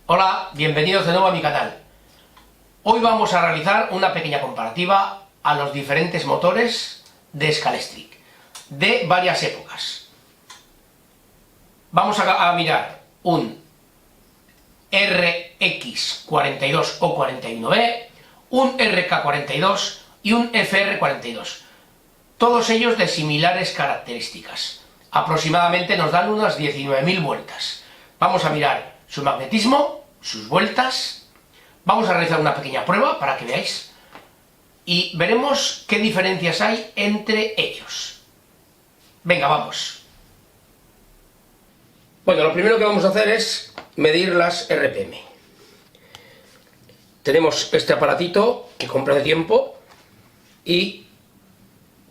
Hola, bienvenidos de nuevo a mi canal. Hoy vamos a realizar una pequeña comparativa a los diferentes motores de Scalextric de varias épocas. Vamos a mirar un RX42 o 41B, un RK42 y un FR42. Todos ellos de similares características. Aproximadamente nos dan unas 19.000 vueltas. Vamos a mirar su magnetismo, sus vueltas. Vamos a realizar una pequeña prueba para que veáis. Y veremos qué diferencias hay entre ellos. Venga, vamos. Bueno, lo primero que vamos a hacer es medir las RPM. Tenemos este aparatito que compré de tiempo y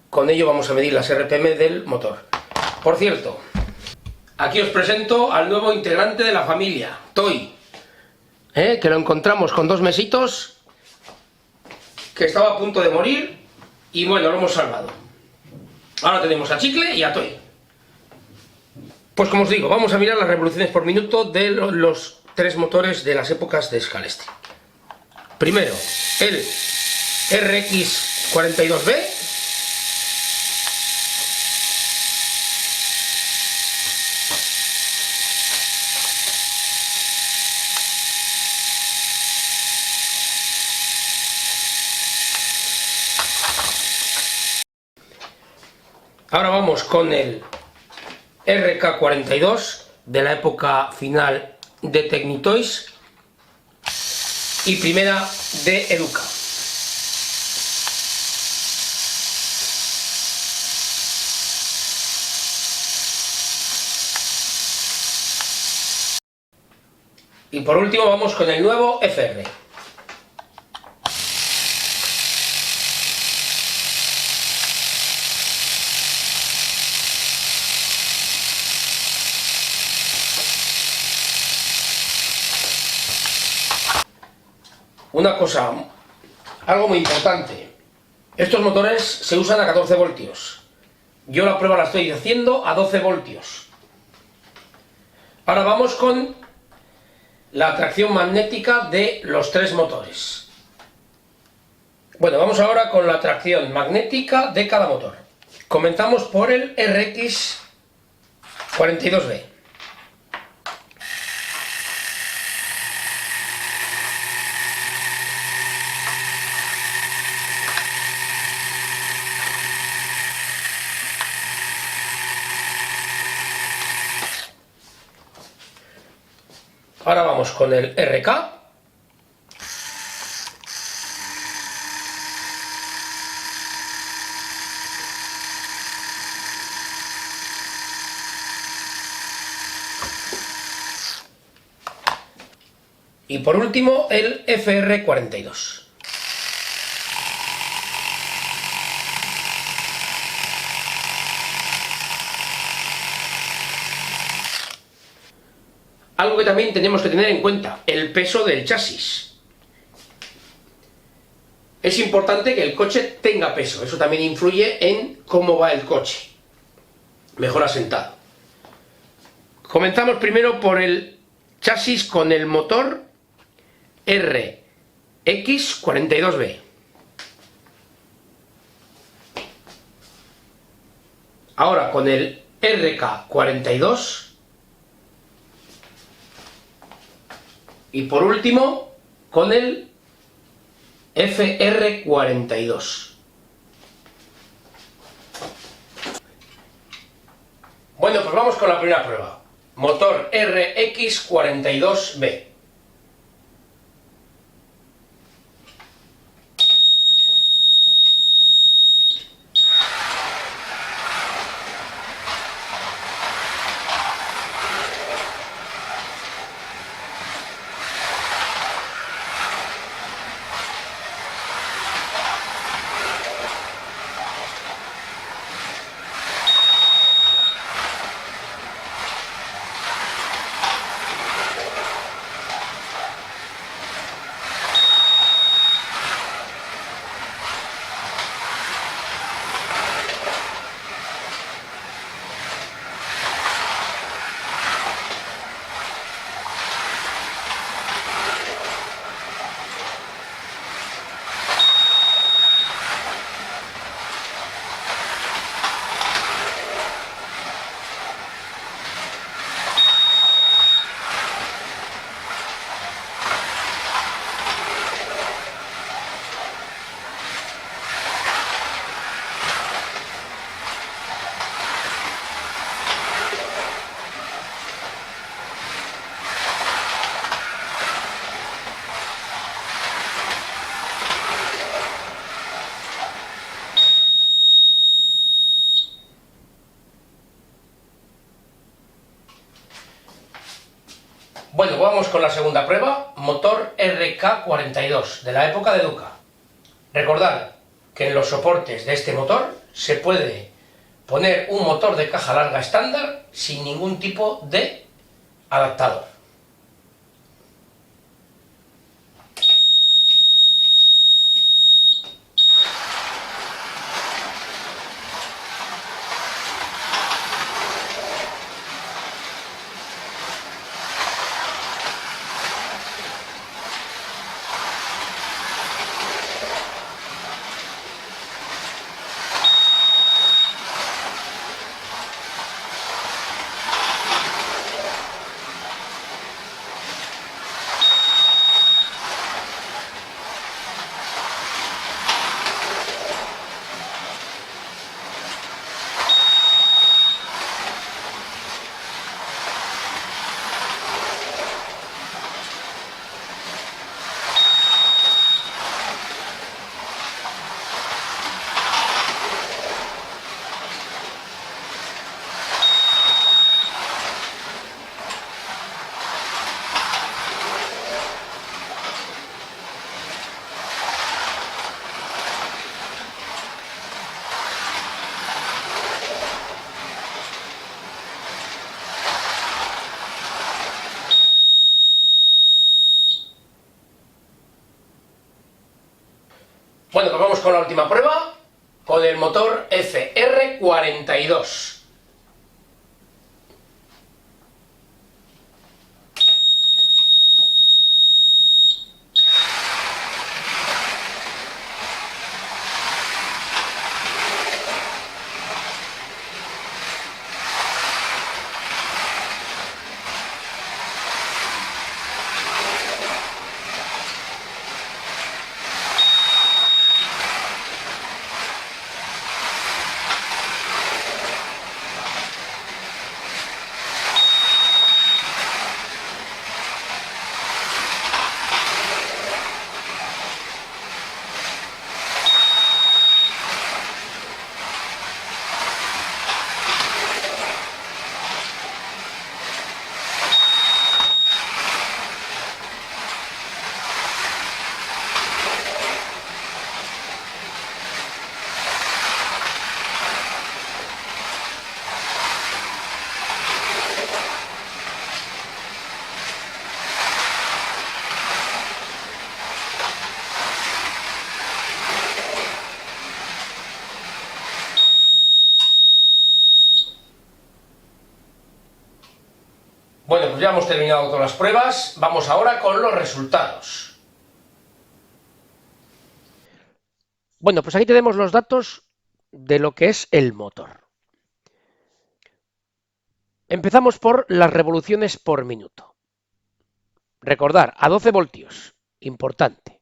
con ello vamos a medir las RPM del motor. Por cierto, aquí os presento al nuevo integrante de la familia, Toy, que lo encontramos con 2 mesitos, que estaba a punto de morir y bueno, lo hemos salvado. Ahora tenemos a Chicle y a Toy. Pues como os digo, vamos a mirar las revoluciones por minuto de los 3 motores de las épocas de Scalextric. Primero, el RX42B. Ahora vamos con el RK42 de la época final de Tecnitoys y primera de Educa. Y por último vamos con el nuevo FR. Una cosa, algo muy importante, estos motores se usan a 14 voltios, yo la prueba la estoy haciendo a 12 voltios. Ahora vamos con la atracción magnética de los 3 motores. Bueno, vamos ahora con la atracción magnética de cada motor. Comenzamos por el RX42B. Ahora vamos con el RK. Y por último el FR42. Algo que también tenemos que tener en cuenta, el peso del chasis. Es importante que el coche tenga peso, eso también influye en cómo va el coche. Mejor asentado. Comenzamos primero por el chasis con el motor RX42B. Ahora con el RK42. Y por último, con el FR42. Bueno, pues vamos con la primera prueba. Motor RX42B. Bueno, vamos con la segunda prueba, motor RK42, de la época de Duca. Recordad que en los soportes de este motor se puede poner un motor de caja larga estándar sin ningún tipo de adaptador. Bueno, pues vamos con la última prueba, con el motor FR42. Bueno, pues ya hemos terminado todas las pruebas, vamos ahora con los resultados. Bueno, pues aquí tenemos los datos de lo que es el motor. Empezamos por las revoluciones por minuto. Recordar, a 12 voltios, importante.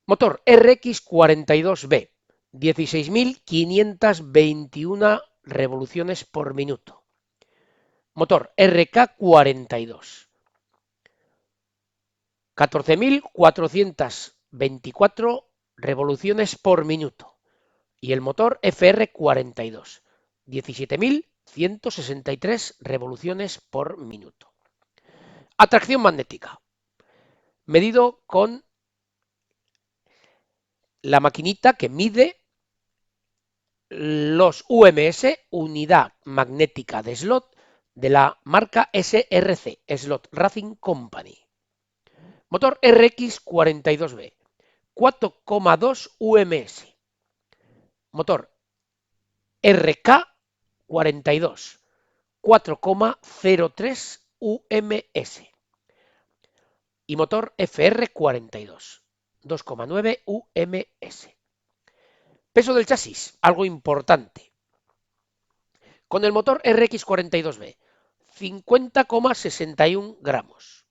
Motor RX42B, 16.521 revoluciones por minuto. Motor RK42, 14.424 revoluciones por minuto. Y el motor FR42, 17.163 revoluciones por minuto. Atracción magnética, medido con la maquinita que mide los UMS, unidad magnética de slot, de la marca SRC, Slot Racing Company. Motor RX42B, 4,2 UMS. Motor RK42, 4,03 UMS. Y motor FR42, 2,9 UMS. Peso del chasis, algo importante. Con el motor RX42B, 50,61 gramos.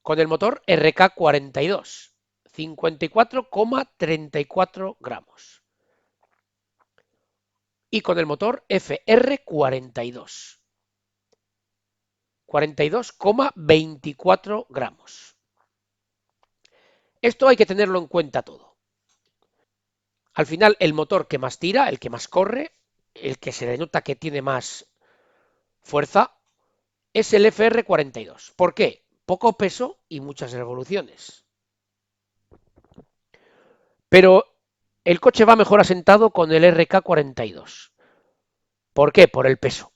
Con el motor RK42, 54,34 gramos. Y con el motor FR42, 42,24 gramos. Esto hay que tenerlo en cuenta todo. Al final, el motor que más tira, el que más corre, el que se denota que tiene más fuerza, es el FR42. ¿Por qué? Poco peso y muchas revoluciones. Pero el coche va mejor asentado con el RK42. ¿Por qué? Por el peso.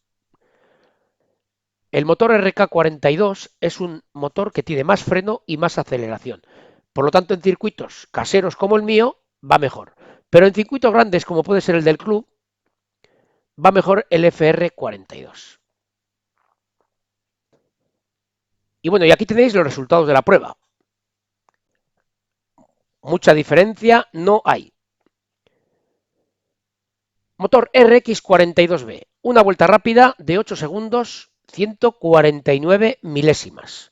El motor RK42 es un motor que tiene más freno y más aceleración. Por lo tanto, en circuitos caseros como el mío, va mejor. Pero en circuitos grandes, como puede ser el del club, va mejor el FR42. Y bueno, y aquí tenéis los resultados de la prueba. Mucha diferencia no hay. Motor RX42B, una vuelta rápida de 8 segundos, 149 milésimas.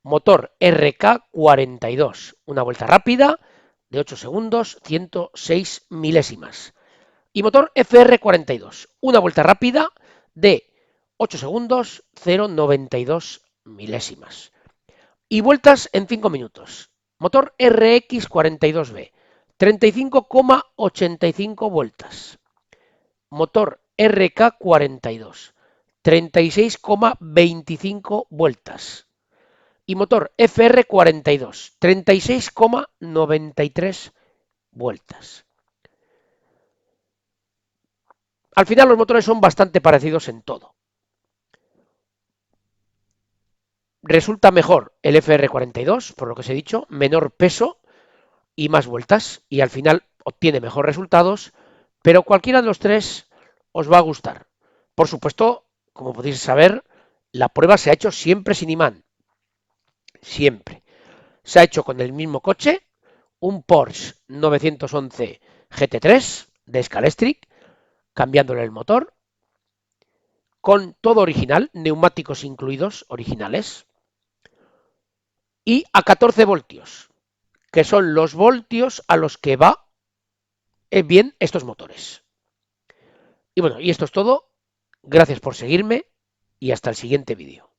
Motor RK42, una vuelta rápida de 8 segundos, 106 milésimas. Y motor FR42, una vuelta rápida de 8 segundos, 0,92 milésimas. Y vueltas en 5 minutos. Motor RX42B, 35,85 vueltas. Motor RK42, 36,25 vueltas. Y motor FR42, 36,93 vueltas. Al final los motores son bastante parecidos en todo. Resulta mejor el FR42, por lo que os he dicho, menor peso y más vueltas, y al final obtiene mejores resultados, pero cualquiera de los tres os va a gustar. Por supuesto, como podéis saber, la prueba se ha hecho siempre sin imán. Siempre. Se ha hecho con el mismo coche, un Porsche 911 GT3 de Scalextric, cambiándole el motor, con todo original, neumáticos incluidos originales, y a 14 voltios, que son los voltios a los que va bien estos motores. Y bueno, y esto es todo. Gracias por seguirme y hasta el siguiente vídeo.